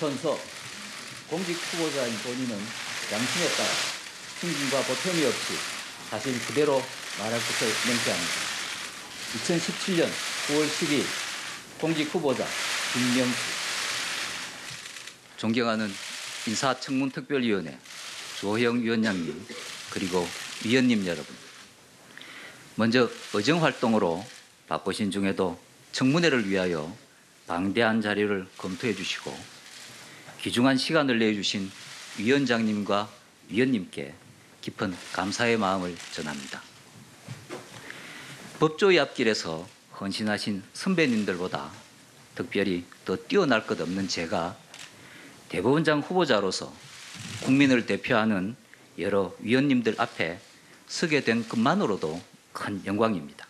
추천서 공직 후보자인 본인은 양심에 따라 숨김과 보탬이 없이 사실 그대로 말할 것을 맹세합니다. 2017년 9월 10일 공직 후보자 김명수. 존경하는 인사청문특별위원회 주호영 위원장님 그리고 위원님 여러분, 먼저 의정활동으로 바쁘신 중에도 청문회를 위하여 방대한 자료를 검토해 주시고 귀중한 시간을 내주신 위원장님과 위원님께 깊은 감사의 마음을 전합니다. 법조의 앞길에서 헌신하신 선배님들보다 특별히 더 뛰어날 것 없는 제가 대법원장 후보자로서 국민을 대표하는 여러 위원님들 앞에 서게 된 것만으로도 큰 영광입니다.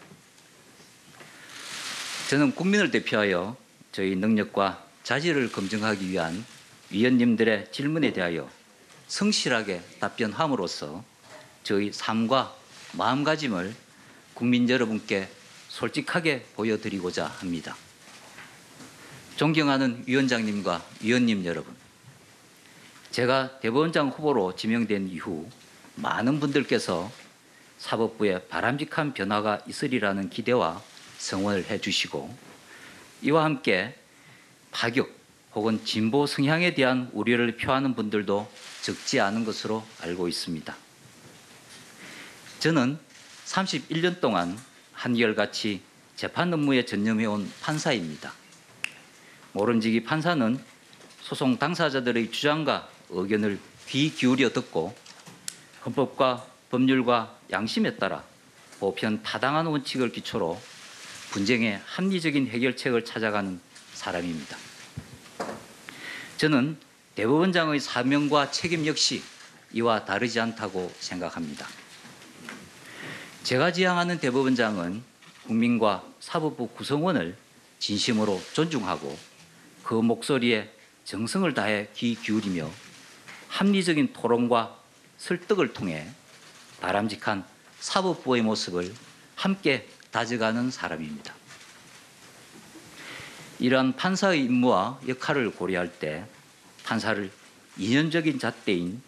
저는 국민을 대표하여 저희 능력과 자질을 검증하기 위한 위원님들의 질문에 대하여 성실하게 답변함으로써 저희 삶과 마음가짐을 국민 여러분께 솔직하게 보여드리고자 합니다. 존경하는 위원장님과 위원님 여러분, 제가 대법원장 후보로 지명된 이후 많은 분들께서 사법부에 바람직한 변화가 있으리라는 기대와 성원을 해주시고 이와 함께 파격 혹은 진보 성향에 대한 우려를 표하는 분들도 적지 않은 것으로 알고 있습니다. 저는 31년 동안 한결같이 재판 업무에 전념해온 판사입니다. 모름지기 판사는 소송 당사자들의 주장과 의견을 귀 기울여 듣고 헌법과 법률과 양심에 따라 보편 타당한 원칙을 기초로 분쟁의 합리적인 해결책을 찾아가는 사람입니다. 저는 대법원장의 사명과 책임 역시 이와 다르지 않다고 생각합니다. 제가 지향하는 대법원장은 국민과 사법부 구성원을 진심으로 존중하고 그 목소리에 정성을 다해 귀 기울이며 합리적인 토론과 설득을 통해 바람직한 사법부의 모습을 함께 다져가는 사람입니다. 이러한 판사의 임무와 역할을 고려할 때 판사를 이념적인 잣대인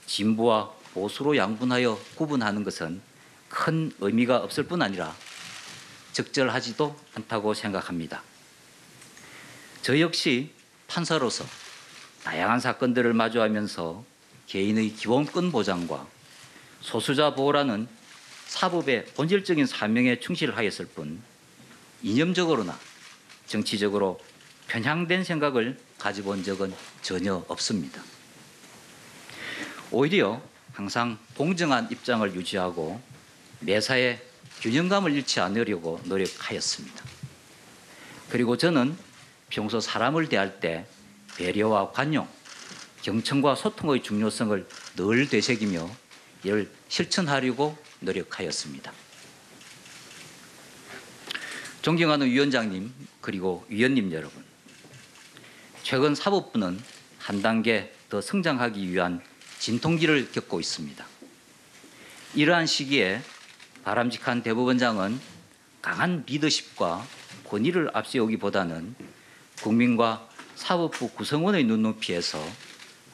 진보와 보수로 양분하여 구분하는 것은 큰 의미가 없을 뿐 아니라 적절하지도 않다고 생각합니다. 저 역시 판사로서 다양한 사건들을 마주하면서 개인의 기본권 보장과 소수자 보호라는 사법의 본질적인 사명에 충실하였을 뿐 이념적으로나 정치적으로 편향된 생각을 가져본 적은 전혀 없습니다. 오히려 항상 공정한 입장을 유지하고 매사에 균형감을 잃지 않으려고 노력하였습니다. 그리고 저는 평소 사람을 대할 때 배려와 관용, 경청과 소통의 중요성을 늘 되새기며 이를 실천하려고 노력하였습니다. 존경하는 위원장님 그리고 위원님 여러분, 최근 사법부는 한 단계 더 성장하기 위한 진통기를 겪고 있습니다. 이러한 시기에 바람직한 대법원장은 강한 리더십과 권위를 앞세우기보다는 국민과 사법부 구성원의 눈높이에서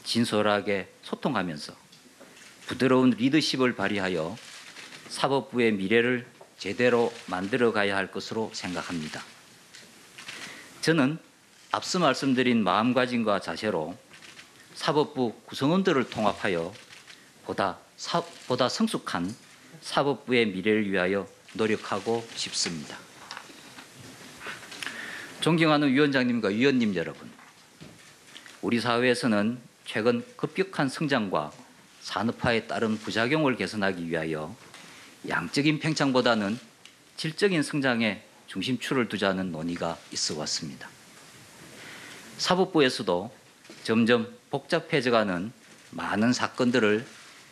진솔하게 소통하면서 부드러운 리더십을 발휘하여 사법부의 미래를 제대로 만들어가야 할 것으로 생각합니다. 저는 앞서 말씀드린 마음가짐과 자세로 사법부 구성원들을 통합하여 보다 성숙한 사법부의 미래를 위하여 노력하고 싶습니다. 존경하는 위원장님과 위원님 여러분, 우리 사회에서는 최근 급격한 성장과 산업화에 따른 부작용을 개선하기 위하여 양적인 팽창보다는 질적인 성장에 중심축을 두자는 논의가 있어 왔습니다. 사법부에서도 점점 복잡해져가는 많은 사건들을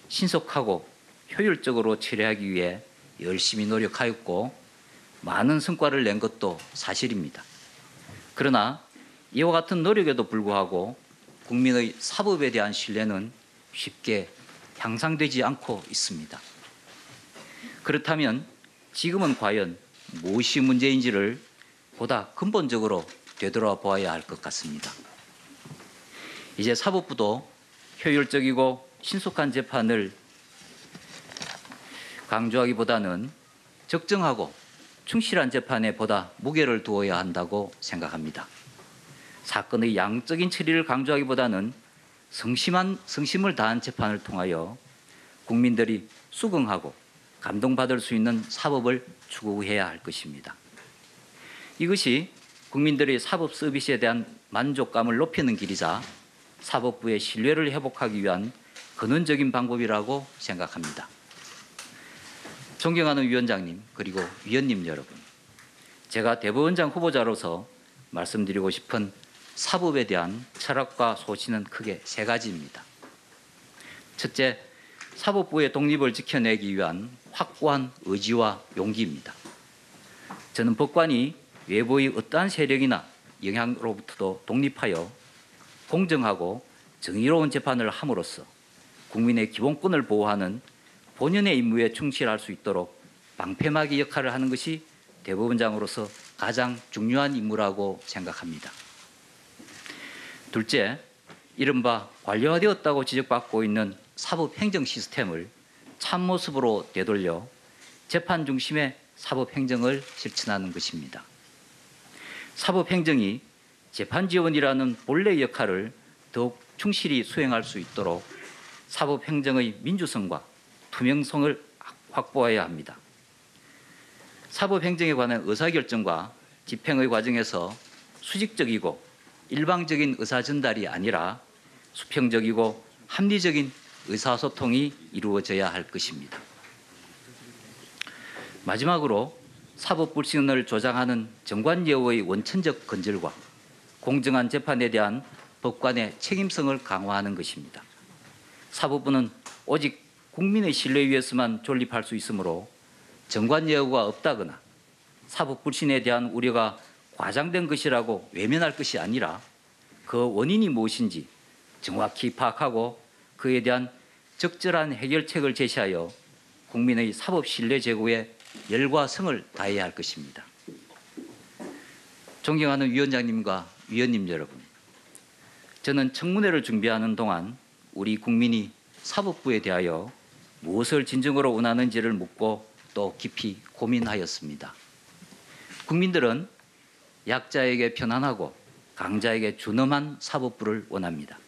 신속하고 효율적으로 처리하기 위해 열심히 노력하였고 많은 성과를 낸 것도 사실입니다. 그러나 이와 같은 노력에도 불구하고 국민의 사법에 대한 신뢰는 쉽게 향상되지 않고 있습니다. 그렇다면 지금은 과연 무엇이 문제인지를 보다 근본적으로 되돌아보아야 할 것 같습니다. 이제 사법부도 효율적이고 신속한 재판을 강조하기보다는 적정하고 충실한 재판에 보다 무게를 두어야 한다고 생각합니다. 사건의 양적인 처리를 강조하기보다는 성심을 다한 재판을 통하여 국민들이 수긍하고 감동받을 수 있는 사법을 추구해야 할 것입니다. 이것이 국민들의 사법 서비스에 대한 만족감을 높이는 길이자 사법부의 신뢰를 회복하기 위한 근원적인 방법이라고 생각합니다. 존경하는 위원장님 그리고 위원님 여러분, 제가 대법원장 후보자로서 말씀드리고 싶은 사법에 대한 철학과 소신은 크게 세 가지입니다. 첫째, 사법부의 독립을 지켜내기 위한 확고한 의지와 용기입니다. 저는 법관이 외부의 어떠한 세력이나 영향으로부터도 독립하여 공정하고 정의로운 재판을 함으로써 국민의 기본권을 보호하는 본연의 임무에 충실할 수 있도록 방패막이 역할을 하는 것이 대법원장으로서 가장 중요한 임무라고 생각합니다. 둘째, 이른바 관료화되었다고 지적받고 있는 사법행정 시스템을 참모습으로 되돌려 재판 중심의 사법행정을 실천하는 것입니다. 사법행정이 재판지원이라는 본래의 역할을 더욱 충실히 수행할 수 있도록 사법행정의 민주성과 투명성을 확보해야 합니다. 사법행정에 관한 의사결정과 집행의 과정에서 수직적이고 일방적인 의사전달이 아니라 수평적이고 합리적인 의사소통이 이루어져야 할 것입니다. 마지막으로 사법불신을 조장하는 정관예우의 원천적 근절과 공정한 재판에 대한 법관의 책임성을 강화하는 것입니다. 사법부는 오직 국민의 신뢰 위에서만 존립할 수 있으므로 정관예우가 없다거나 사법불신에 대한 우려가 과장된 것이라고 외면할 것이 아니라 그 원인이 무엇인지 정확히 파악하고 그에 대한 적절한 해결책을 제시하여 국민의 사법 신뢰 제고에 열과 성을 다해야 할 것입니다. 존경하는 위원장님과 위원님 여러분, 저는 청문회를 준비하는 동안 우리 국민이 사법부에 대하여 무엇을 진정으로 원하는지를 묻고 또 깊이 고민하였습니다. 국민들은 약자에게 편안하고 강자에게 준엄한 사법부를 원합니다.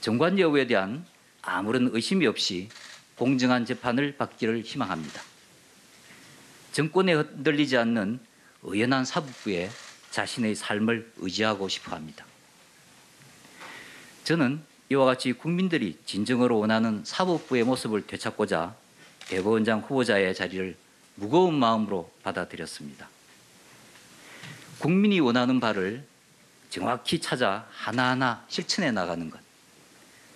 정관예우에 대한 아무런 의심이 없이 공정한 재판을 받기를 희망합니다. 정권에 흔들리지 않는 의연한 사법부에 자신의 삶을 의지하고 싶어 합니다. 저는 이와 같이 국민들이 진정으로 원하는 사법부의 모습을 되찾고자 대법원장 후보자의 자리를 무거운 마음으로 받아들였습니다. 국민이 원하는 바를 정확히 찾아 하나하나 실천해 나가는 것,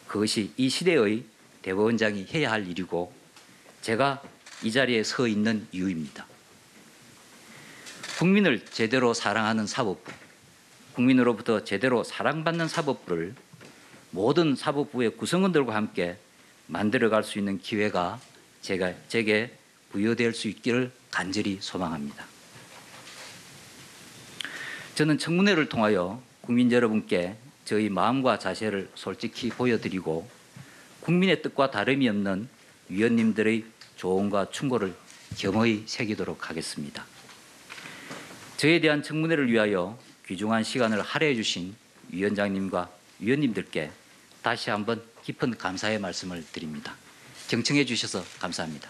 그것이 이 시대의 대법원장이 해야 할 일이고 제가 이 자리에 서 있는 이유입니다. 국민을 제대로 사랑하는 사법부, 국민으로부터 제대로 사랑받는 사법부를 모든 사법부의 구성원들과 함께 만들어갈 수 있는 기회가 제게 부여될 수 있기를 간절히 소망합니다. 저는 청문회를 통하여 국민 여러분께 저희 마음과 자세를 솔직히 보여드리고 국민의 뜻과 다름이 없는 위원님들의 조언과 충고를 겸허히 새기도록 하겠습니다. 저에 대한 청문회를 위하여 귀중한 시간을 할애해 주신 위원장님과 위원님들께 다시 한번 깊은 감사의 말씀을 드립니다. 경청해 주셔서 감사합니다.